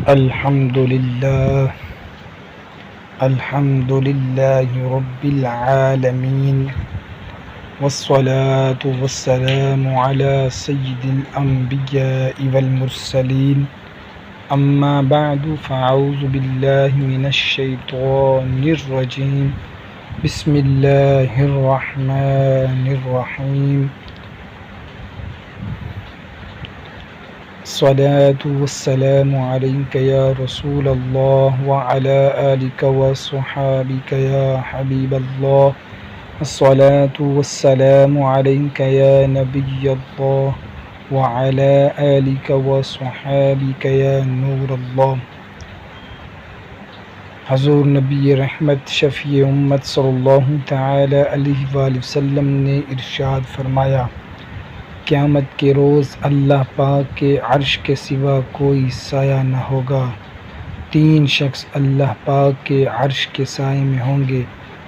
الحمد لله الحمد لله رب العالمين، والصلاة والسلام على سيد الأنبياء والمرسلين. أما بعد فأعوذ بالله من الشيطان الرجيم. بسم الله الرحمن الرحيم. الصلاة والسلام عليك يا رسول الله وعلى آلك وصحابك يا حبيب الله. الصلاة والسلام عليك يا نبي الله وعلى آلك وصحابك يا نور الله. حضور نبی رحمت شفیع امت صلی اللہ تعالی علیہ وآلہ وسلم نے ارشاد فرمایا، قیامت کے روز اللہ پاک کے عرش کے سوا کوئی سایہ نہ ہوگا۔ 3 شخص اللہ پاک کے عرش کے سائے میں ہوں گے۔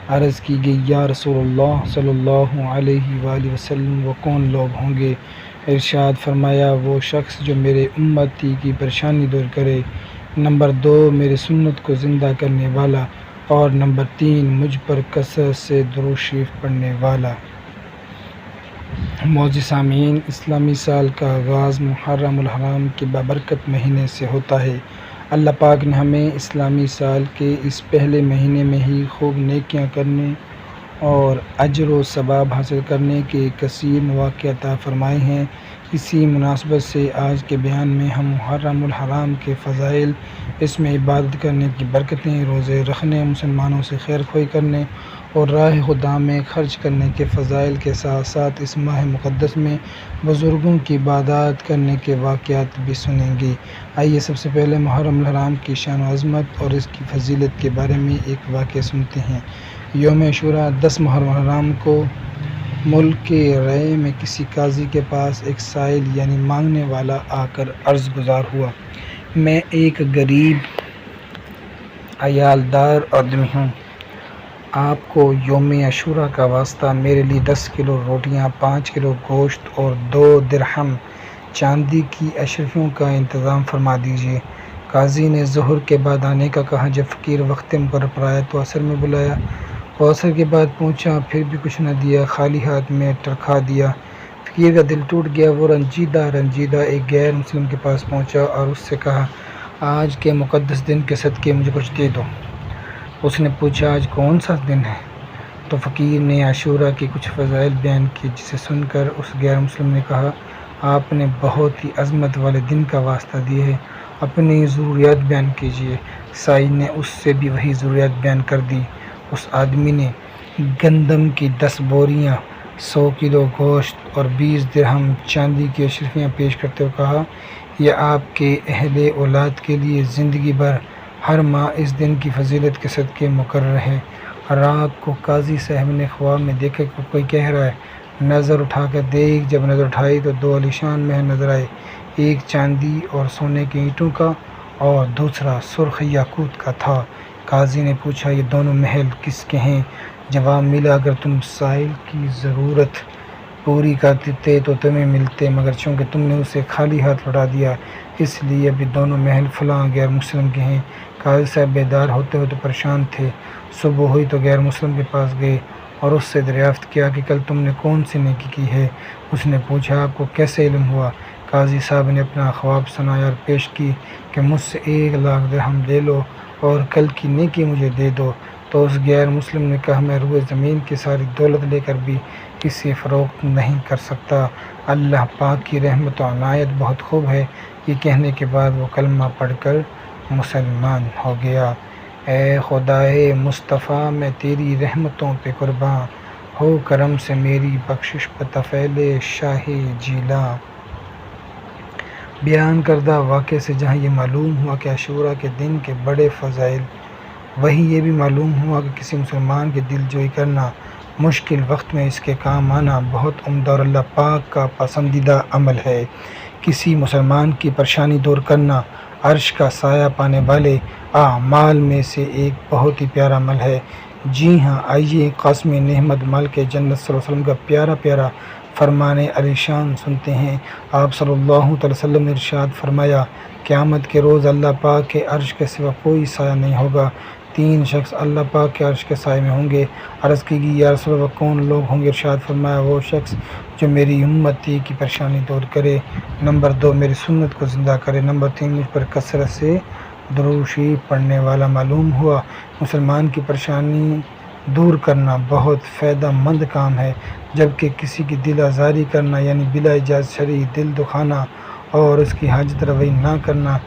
عرض کی گئی، یا رسول اللہ صلی اللہ علیہ وآلہ وسلم، وہ کون لوگ ہوں گے؟ ارشاد فرمایا، وہ شخص جو میرے امتی کی پریشانی دور کرے، نمبر 2 میرے سنت کو زندہ کرنے والا، اور نمبر 3 مجھ پر کثرت سے درود شریف پڑھنے والا۔ معزز سامعین، اسلامی سال کا آغاز محرم الحرام کے بابرکت مہینے سے ہوتا ہے۔ اللہ پاک نے ہمیں اسلامی سال کے اس پہلے مہینے میں ہی خوب نیکیاں کرنے اور اجر و ثواب حاصل کرنے کے کثیر مواقع عطا فرمائے ہیں۔ اسی مناسبت سے آج کے بیان میں ہم محرم الحرام کے فضائل، اس میں عبادت کرنے کی برکتیں، روزے رکھنے، مسلمانوں سے خیر خواہی کرنے اور راہ خدا میں خرچ کرنے کے فضائل کے ساتھ ساتھ اس ماہ مقدس میں بزرگوں کی عبادات کرنے کے واقعات بھی سنیں گے۔ آئیے سب سے پہلے محرم الحرام کی شان و عظمت اور اس کی فضیلت کے بارے میں ایک واقعہ سنتے ہیں۔ یوم عاشوراء 10 محرم الحرام کو ملک کے رے میں کسی قاضی کے پاس ایک سائل یعنی مانگنے والا آ کر عرض گزار ہوا، میں ایک غریب عیالدار آدمی ہوں، آپ کو یوم عاشوراء کا واسطہ میرے لیے 10 کلو روٹیاں، 5 کلو گوشت اور 2 درہم چاندی کی اشرفیوں کا انتظام فرما دیجیے۔ قاضی نے ظہر کے بعد آنے کا کہا۔ جب فقیر وقت مقرر پر آیا تو عصر میں بلایا، وہ عصر کے بعد پہنچا، پھر بھی کچھ نہ دیا، خالی ہاتھ میں ٹرکھا دیا۔ فقیر کا دل ٹوٹ گیا، وہ رنجیدہ ایک غیر مسلم کے پاس پہنچا اور اس سے کہا، آج کے مقدس دن کے صدقے مجھے کچھ دے دو۔ اس نے پوچھا، آج کون سا دن ہے؟ تو فقیر نے عاشوراء کی کچھ فضائل بیان کی، جسے سن کر اس غیر مسلم نے کہا، آپ نے بہت ہی عظمت والے دن کا واسطہ دیا ہے، اپنی ضروریات بیان کیجیے۔ سائل نے اس سے بھی وہی ضروریات بیان کر دی۔ اس آدمی نے گندم کی 10 بوریاں، 100 کلو گوشت اور 20 درہم چاندی کی اشرفیاں پیش کرتے ہوئے کہا، یہ آپ کے اہل اولاد کے لیے زندگی بھر ہر ماہ اس دن کی فضیلت کے صدقے مقرر ہے۔ رات کو قاضی صاحب نے خواب میں دیکھا کہ کوئی کہہ رہا ہے، نظر اٹھا کر دیکھ۔ جب نظر اٹھائی تو 2 عالیشان محل نظر آئے، ایک چاندی اور سونے کی اینٹوں کا اور دوسرا سرخ یاقوت کا تھا۔ قاضی نے پوچھا، یہ دونوں محل کس کے ہیں؟ جواب ملا، اگر تم سائل کی ضرورت پوری کرتے تو تمہیں ملتے، مگر چونکہ تم نے اسے خالی ہاتھ لوٹا دیا، اس لیے ابھی دونوں محل فلاں غیر مسلم کے ہیں۔ قاضی صاحب بیدار ہوتے ہوتے پریشان تھے۔ صبح ہوئی تو غیر مسلم کے پاس گئے اور اس سے دریافت کیا کہ کل تم نے کون سی نیکی کی ہے؟ اس نے پوچھا، آپ کو کیسے علم ہوا؟ قاضی صاحب نے اپنا خواب سنایا اور پیش کی کہ مجھ سے 1 لاکھ درہم لے لو اور کل کی نیکی مجھے دے دو۔ تو اس غیر مسلم نے کہا، میں روئے زمین کی ساری دولت لے کر بھی اسے فروخت نہیں کر سکتا، اللہ پاک کی رحمت و عنایت بہت خوب ہے۔ یہ کہنے کے بعد وہ کلمہ پڑھ کر مسلمان ہو گیا۔ اے خدائے مصطفیٰ، میں تیری رحمتوں پہ قرباں، ہو کرم سے میری بخشش بطفیل شاہ جیلاں۔ بیان کردہ واقعے سے جہاں یہ معلوم ہوا کہ عاشوراء کے دن کے بڑے فضائل، وہیں یہ بھی معلوم ہوا کہ کسی مسلمان کی دل جوئی کرنا، مشکل وقت میں اس کے کام آنا بہت عمدہ اور اللہ پاک کا پسندیدہ عمل ہے۔ کسی مسلمان کی پریشانی دور کرنا عرش کا سایہ پانے والے اعمال میں سے ایک بہت ہی پیارا عمل ہے۔ جی ہاں، آئیے قاسم نعمت مالک جنت صلی اللہ علیہ وسلم کا پیارا فرمان علی شان سنتے ہیں۔ آپ صلی اللہ علیہ وسلم نے ارشاد فرمایا، قیامت کے روز اللہ پاک کے عرش کے سوا کوئی سایہ نہیں ہوگا۔ 3 شخص اللہ پاک کے عرش کے سائے میں ہوں گے۔ عرض کی گئی یا رسول اللہ کون لوگ ہوں گے؟ ارشاد فرمایا وہ شخص جو میری امتی کی پریشانی دور کرے، نمبر 2 میری سنت کو زندہ کرے، نمبر 3 مجھ پر کثرت سے درود شریف پڑھنے والا۔ معلوم ہوا مسلمان کی پریشانی دور کرنا بہت فائدہ مند کام ہے، جبکہ کسی کی دل آزاری کرنا یعنی بلا اجازت شرعی دل دکھانا اور اس کی حاجت روائی نہ کرنا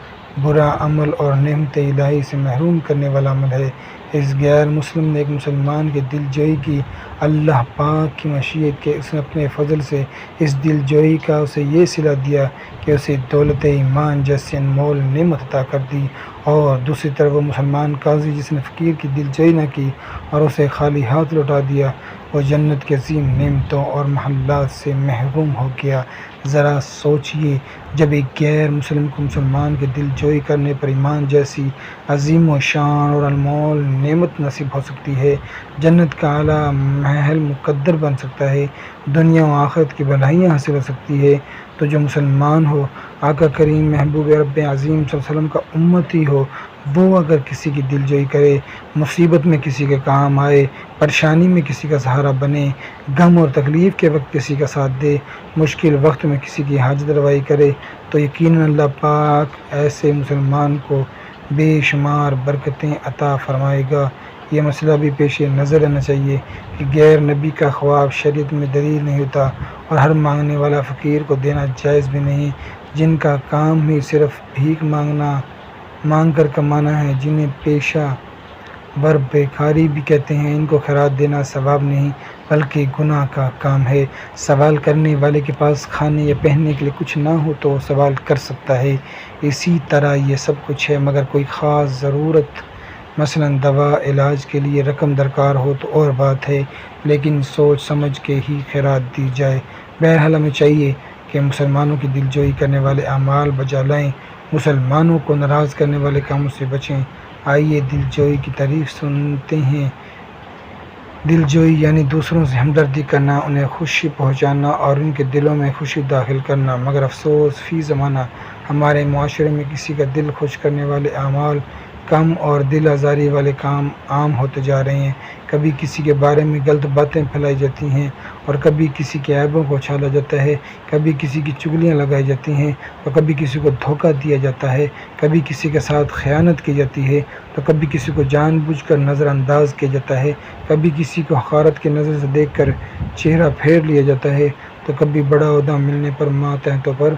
برا عمل اور نعمت الہی سے محروم کرنے والا عمل ہے۔ اس غیر مسلم نے ایک مسلمان کی دل جوئی کی، اللہ پاک کی مشیت کے اس نے اپنے فضل سے اس دل جوئی کا اسے یہ صلہ دیا کہ اسے دولت ایمان جیسی انمول نعمت عطا کر دی، اور دوسری طرف وہ مسلمان قاضی جس نے فقیر کی دل جوئی نہ کی اور اسے خالی ہاتھ لوٹا دیا، وہ جنت کے عظیم نعمتوں اور محلات سے محروم ہو گیا۔ ذرا سوچئے جب ایک غیر مسلم کو مسلمان کے دل جوئی کرنے پر ایمان جیسی عظیم و شان اور انمول نعمت نصیب ہو سکتی ہے، جنت کا اعلیٰ محل مقدر بن سکتا ہے، دنیا و آخرت کی بھلائیاں حاصل ہو سکتی ہے، تو جو مسلمان ہو، آقا کریم محبوب رب عظیم صلی اللہ علیہ وسلم کا امتی ہو، وہ اگر کسی کی دل جوئی کرے، مصیبت میں کسی کے کام آئے، پریشانی میں کسی کا سہارا بنے، غم اور تکلیف کے وقت کسی کا ساتھ دے، مشکل وقت میں کسی کی حاجت روائی کرے، تو یقیناً اللہ پاک ایسے مسلمان کو بے شمار برکتیں عطا فرمائے گا۔ یہ مسئلہ بھی پیش نظر رہنا چاہیے کہ غیر نبی کا خواب شریعت میں دلیل نہیں ہوتا، اور ہر مانگنے والا فقیر کو دینا جائز بھی نہیں۔ جن کا کام ہی صرف بھیک مانگ کر کمانا ہے، جنہیں پیشہ ور بیکاری بھی کہتے ہیں، ان کو خیرات دینا ثواب نہیں بلکہ گناہ کا کام ہے۔ سوال کرنے والے کے پاس کھانے یا پہننے کے لیے کچھ نہ ہو تو وہ سوال کر سکتا ہے، اسی طرح یہ سب کچھ ہے، مگر کوئی خاص ضرورت مثلاً دوا علاج کے لیے رقم درکار ہو تو اور بات ہے، لیکن سوچ سمجھ کے ہی خیرات دی جائے۔ بہرحال ہمیں چاہیے کہ مسلمانوں کی دل جوئی کرنے والے اعمال بجا لائیں، مسلمانوں کو ناراض کرنے والے کاموں سے بچیں۔ آئیے دل جوئی کی تعریف سنتے ہیں۔ دل جوئی یعنی دوسروں سے ہمدردی کرنا، انہیں خوشی پہنچانا اور ان کے دلوں میں خوشی داخل کرنا، مگر افسوس فی زمانہ ہمارے معاشرے میں کسی کا دل خوش کرنے والے اعمال کم اور دل آزاری والے کام عام ہوتے جا رہے ہیں۔ کبھی کسی کے بارے میں غلط باتیں پھیلائی جاتی ہیں اور کبھی کسی کے عیبوں کو اچھالا جاتا ہے، کبھی کسی کی چگلیاں لگائی جاتی ہیں تو کبھی کسی کو دھوکہ دیا جاتا ہے، کبھی کسی کے ساتھ خیانت کی جاتی ہے تو کبھی کسی کو جان بوجھ کر نظر انداز کیا جاتا ہے، کبھی کسی کو حقارت کی نظر سے دیکھ کر چہرہ پھیر لیا جاتا ہے، تو کبھی بڑا عہدہ ملنے پر ماتحتوں پر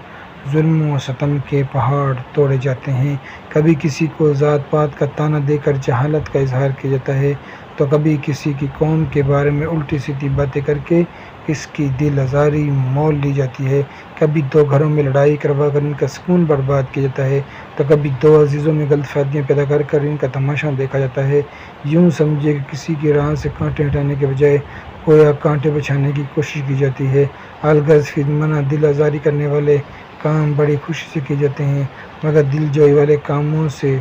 ظلم و ستم کے پہاڑ توڑے جاتے ہیں، کبھی کسی کو ذات پات کا طعنہ دے کر جہالت کا اظہار کیا جاتا ہے، تو کبھی کسی کی قوم کے بارے میں الٹی سیدھی باتیں کر کے اس کی دل آزاری مول لی جاتی ہے، کبھی 2 گھروں میں لڑائی کروا کر ان کا سکون برباد کیا جاتا ہے، تو کبھی 2 عزیزوں میں غلط فہمیاں پیدا کر کر ان کا تماشا دیکھا جاتا ہے۔ یوں سمجھے کہ کسی کی راہ سے کانٹے ہٹانے کے بجائے گویا کانٹے بچھانے کی کوشش کی جاتی ہے۔ الغرض فی زمانہ دل آزاری کرنے والے کام بڑی خوشی سے کیے جاتے ہیں، مگر دل جوئی والے کاموں سے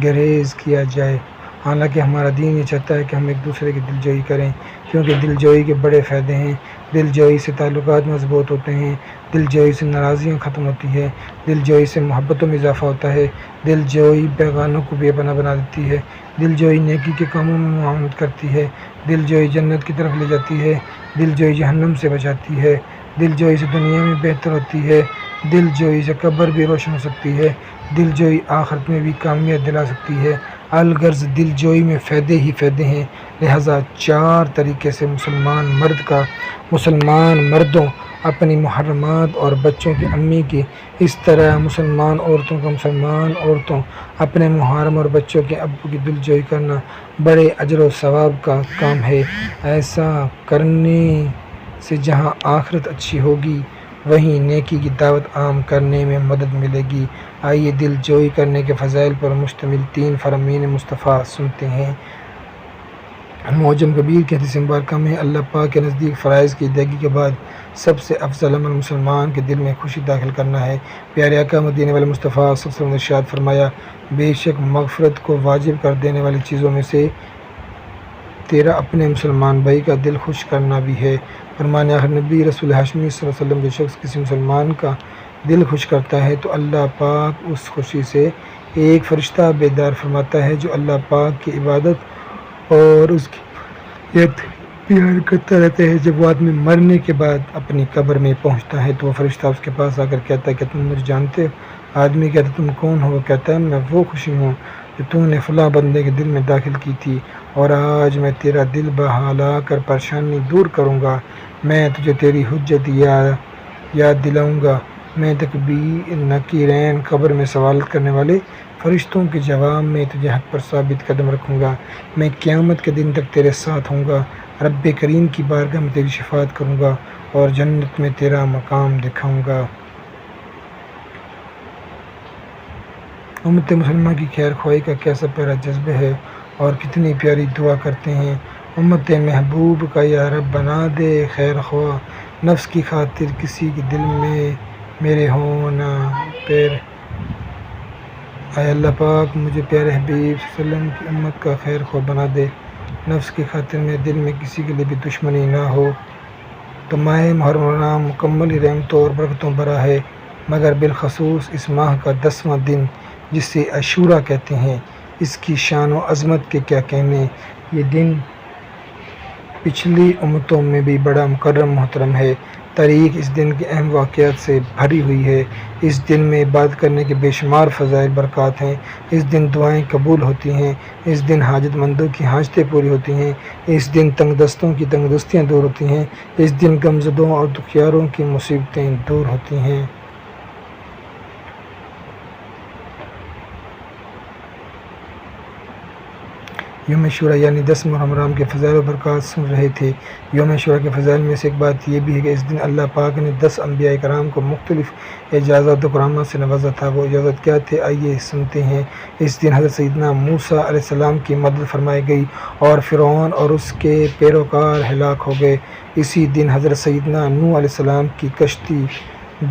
گریز کیا جائے۔ حالانکہ ہمارا دین یہ چاہتا ہے کہ ہم ایک دوسرے کی دل جوئی کریں، کیونکہ دل جوئی کے بڑے فائدے ہیں۔ دل جوئی سے تعلقات مضبوط ہوتے ہیں، دل جوئی سے ناراضیاں ختم ہوتی ہیں، دل جوئی سے محبتوں میں اضافہ ہوتا ہے، دل جوئی بیگانوں کو بے پناہ بنا دیتی ہے، دل جوئی نیکی کے کاموں میں معاونت کرتی ہے، دل جوئی جنت کی طرف لے جاتی ہے، دل جوئی جہنم سے بچاتی ہے، دل جوئی سے دنیا میں بہتر ہوتی ہے، دل جوئی سے قبر بھی روشن ہو سکتی ہے، دل جوئی آخرت میں بھی کامیاب دلا سکتی ہے۔ الغرض دل جوئی میں فائدے ہی فائدے ہیں، لہٰذا 4 طریقے سے مسلمان مردوں اپنی محرمات اور بچوں کی امی کی، اس طرح مسلمان عورتوں اپنے محرم اور بچوں کے ابو کی دل جوئی کرنا بڑے اجر و ثواب کا کام ہے۔ ایسا کرنے سے جہاں آخرت اچھی ہوگی وہیں نیکی کی دعوت عام کرنے میں مدد ملے گی۔ آئیے دل جوئی کرنے کے فضائل پر مشتمل 3 فرامین مصطفیٰ سنتے ہیں۔ معجم کبیر کی حدیث مبارکہ میں اللہ پاک کے نزدیک فرائض کی ادائیگی کے بعد سب سے افضل عمل مسلمان کے دل میں خوشی داخل کرنا ہے۔ پیارے آقا مدینے والے مصطفیٰ صلی اللہ علیہ وسلم نے ارشاد فرمایا، بے شک مغفرت کو واجب کر دینے والی چیزوں میں سے تیرا اپنے مسلمان بھائی کا دل خوش کرنا بھی ہے۔ فرمان آخر نبی رسول ہاشمی صلی اللہ علیہ وسلم، جو شخص کسی مسلمان کا دل خوش کرتا ہے تو اللہ پاک اس خوشی سے ایک فرشتہ بیدار فرماتا ہے جو اللہ پاک کی عبادت اور اس کی پیار کرتا رہتا ہے۔ جب وہ آدمی مرنے کے بعد اپنی قبر میں پہنچتا ہے تو وہ فرشتہ اس کے پاس آ کر کہتا ہے کہ تم مجھے جانتے ہو؟ آدمی کہتا ہے تم کون ہو؟ وہ کہتا ہے میں وہ خوشی ہوں جو تم نے فلاں بندے کے دل میں داخل کی تھی، اور آج میں تیرا دل بہلا کر پریشانی دور کروں گا، میں تجھے تیری حجت یاد دلاؤں گا، میں نکیرین قبر میں سوال کرنے والے فرشتوں کے جواب میں تجھے حق پر ثابت قدم رکھوں گا، میں قیامت کے دن تک تیرے ساتھ ہوں گا، رب کریم کی بارگاہ میں تیری شفاعت کروں گا اور جنت میں تیرا مقام دکھاؤں گا۔ امت مسلمہ کی خیر خواہی کا کیسا پیارا جذبہ ہے اور کتنی پیاری دعا کرتے ہیں۔ امت محبوب کا یا رب بنا دے خیر خواہ، نفس کی خاطر کسی کے دل میں میرے ہونا پیر، اے اللہ پاک مجھے پیارے حبیب صلی اللہ علیہ وسلم کی امت کا خیر خواہ بنا دے، نفس کی خاطر میرے دل میں کسی کے لیے بھی دشمنی نہ ہو۔ تو ماہ محرم الحرام مکمل رحمتوں اور برکتوں بھرا ہے، مگر بالخصوص اس ماہ کا 10واں دن جسے عاشوراء کہتے ہیں، اس کی شان و عظمت کے کیا کہنے۔ یہ دن پچھلی امتوں میں بھی بڑا مکرم محترم ہے، تاریخ اس دن کے اہم واقعات سے بھری ہوئی ہے۔ اس دن میں عبادت کرنے کے بے شمار فضائل برکات ہیں، اس دن دعائیں قبول ہوتی ہیں، اس دن حاجت مندوں کی حاجتیں پوری ہوتی ہیں، اس دن تنگ دستوں کی تنگ دستیاں دور ہوتی ہیں، اس دن غمزدوں اور دکھیاروں کی مصیبتیں دور ہوتی ہیں۔ یوم عاشوراء یعنی 10 محرم الحرام کے فضائل و برکات سن رہے تھے۔ یوم عاشوراء کے فضائل میں سے ایک بات یہ بھی ہے کہ اس دن اللہ پاک نے 10 انبیاء کرام کو مختلف اعزازات و کرامات سے نوازا تھا۔ وہ اعزازات کیا تھے آئیے سنتے ہیں۔ اس دن حضرت سیدنا موسیٰ علیہ السلام کی مدد فرمائی گئی اور فرعون اور اس کے پیروکار ہلاک ہو گئے۔ اسی دن حضرت سیدنا نوح علیہ السلام کی کشتی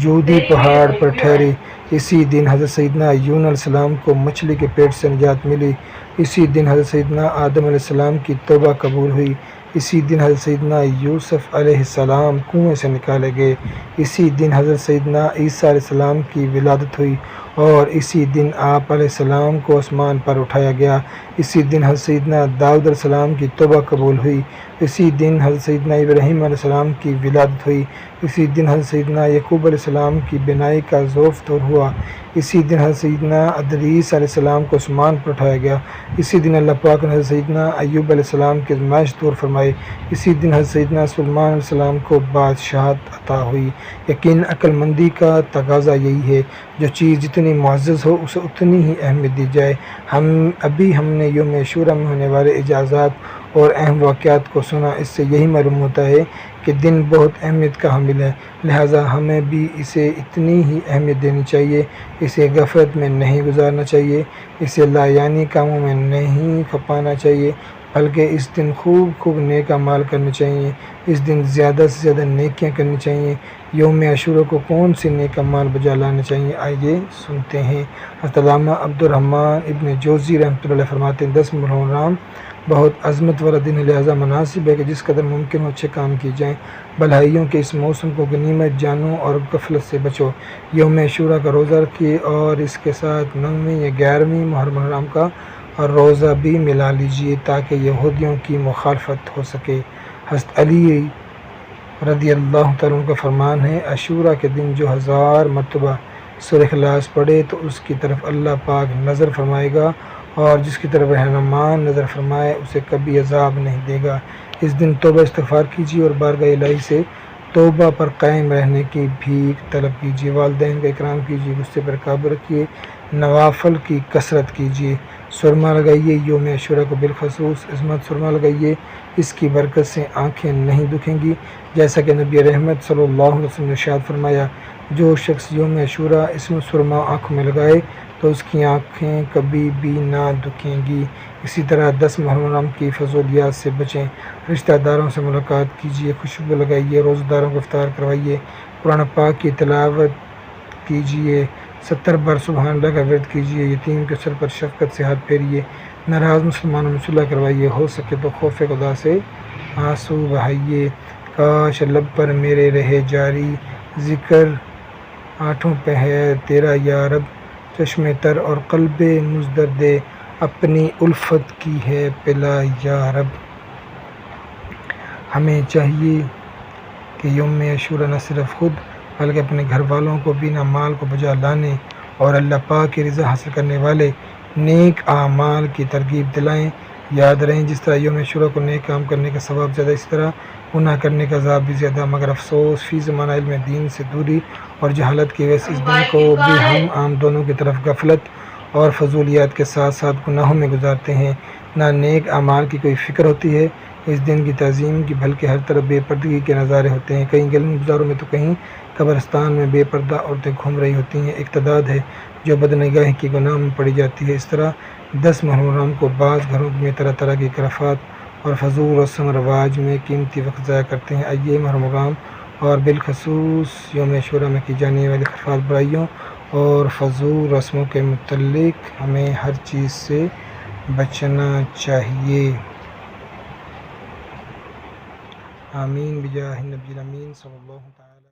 جودی پہاڑ پر ٹھہری۔ اسی دن حضرت سیدنا یونس علیہ السلام کو مچھلی کے پیٹ سے نجات ملی۔ اسی دن حضرت سیدنا آدم علیہ السلام کی توبہ قبول ہوئی۔ اسی دن حضرت سیدنا یوسف علیہ السلام کنویں سے نکالے گئے۔ اسی دن حضرت سیدنا عیسیٰ علیہ السلام کی ولادت ہوئی اور اسی دن آپ علیہ السلام کو آسمان پر اٹھایا گیا۔ اسی دن حضرت سیدنا داؤد علیہ السلام کی توبہ قبول ہوئی۔ اسی دن حضرت سیدنا ابراہیم علیہ السلام کی ولادت ہوئی۔ اسی دن حضرت سیدنا یعقوب علیہ السلام کی بینائی کا ضعف دور ہوا۔ اسی دن حضرت سیدنا ادریس علیہ السلام کو آسمان پر اٹھایا گیا۔ اسی دن اللہ پاک نے حضرت سیدنا ایوب علیہ السلام کی آزمائش دور فرمائی۔ اسی دن حضرت سیدنا سلیمان علیہ السلام کو بادشاہت عطا ہوئی۔ یقیناً عقل مندی کا تقاضا یہی ہے، جو چیز جتنی معزز ہو اسے اتنی ہی اہمیت دی جائے۔ ہم نے یوم عاشوراء میں ہونے والے اعجازات اور اہم واقعات کو سنا، اس سے یہی معلوم ہوتا ہے کہ دن بہت اہمیت کا حامل ہے، لہٰذا ہمیں بھی اسے اتنی ہی اہمیت دینی چاہیے، اسے غفلت میں نہیں گزارنا چاہیے، اسے لایعنی کاموں میں نہیں کھپانا چاہیے، بلکہ اس دن خوب نیک اعمال کرنے چاہیے، اس دن زیادہ سے زیادہ نیکیاں کرنی چاہیے۔ یوم عاشوراء کو کون سے نیک اعمال بجا لانے چاہیے آئیے سنتے ہیں۔ حضرت علامہ عبدالرحمن ابن جوزی رحمۃ اللہ علیہ فرماتے ہیں 10 محرم الحرام بہت عظمت والا دن ہے، لہٰذا مناسب ہے کہ جس قدر ممکن ہو اچھے کام کیے جائیں۔ بھلائیوں کے اس موسم کو غنیمت جانو اور غفلت سے بچو۔ یوم عاشوراء کا روزہ رکھیے اور اس کے ساتھ 9ویں یا 11ویں محرم الحرام کا روزہ بھی ملا لیجیے تاکہ یہودیوں کی مخالفت ہو سکے۔ حضرت علی رضی اللہ تعالیٰ عنہ کا فرمان ہے، عاشوراء کے دن جو 1000 مرتبہ سورہ اخلاص پڑھے تو اس کی طرف اللہ پاک نظر فرمائے گا، اور جس کی طرف رحمان نظر فرمائے اسے کبھی عذاب نہیں دے گا۔ اس دن توبہ استغفار کیجیے اور بارگاہ الہی سے توبہ پر قائم رہنے کی بھیک طلب کیجیے، والدین کا اکرام کیجیے، غصے پر قابو رکھیے، نوافل کی کثرت کیجیے، سرما لگائیے۔ یوم عاشوراء کو بالخصوص عظمت سرما لگائیے، اس کی برکت سے آنکھیں نہیں دکھیں گی، جیسا کہ نبی رحمت صلی اللہ علیہ وسلم نے ارشاد فرمایا، جو شخص یوم عاشوراء اس میں سرما آنکھوں میں لگائے تو اس کی آنکھیں کبھی بھی نہ دکھیں گی۔ اسی طرح 10 محرم الحرام کی فضولیات سے بچیں، رشتہ داروں سے ملاقات کیجیے، خوشبو لگائیے، روزہ داروں کو افطار کروائیے، قرآن پاک کی تلاوت کیجیے، 70 بار سبحان اللہ کا ورد کیجیے، یتیم کے سر پر شفقت سے ہاتھ پھیریے، ناراض مسلمانوں میں صلح کروائیے، ہو سکے تو خوف خدا سے آنسو بہائیے۔ کاش لب پر میرے رہے جاری ذکر آنٹھوں پہ ہے تیرا یا رب چشم تر اور قلب مزدرد اپنی الفت کی ہے پلا یا رب۔ ہمیں چاہیے کہ یوم عاشورہ نہ صرف خود بلکہ اپنے گھر والوں کو بھی مال کو بجا لانے اور اللہ پاک کی رضا حاصل کرنے والے نیک اعمال کی ترغیب دلائیں۔ یاد رہیں جس طرح یوم عاشورہ کو نیک کام کرنے کا ثواب زیادہ، اس طرح گناہ کرنے کا عذاب بھی زیادہ، مگر افسوس فی زمانہ علم دین سے دوری اور جہالت کی وجہ سے اس دن کو بھی ہم عام دونوں کی طرف غفلت اور فضولیات کے ساتھ ساتھ گناہوں میں گزارتے ہیں، نہ نیک اعمال کی کوئی فکر ہوتی ہے اس دن کی تعظیم کی، بلکہ ہر طرف بے پردگی کے نظارے ہوتے ہیں۔ کہیں گلی گزاروں میں تو کہیں قبرستان میں بے پردہ عورتیں گھوم رہی ہوتی ہیں، ایک تعداد ہے جو بدنگاہی کے گناہ میں پڑی جاتی ہے۔ اس طرح 10 محرم الحرام کو بعض گھروں میں طرح طرح کی خرافات اور فضول رسم و رواج میں قیمتی وقت ضائع کرتے ہیں۔ آئیے محرم الحرام اور بالخصوص یوم عاشورہ میں کی جانے والی خرافات، برائیوں اور فضول رسموں کے متعلق ہمیں ہر چیز سے بچنا چاہیے۔ آمین بجاہ النبی الامین صلی اللہ تعالی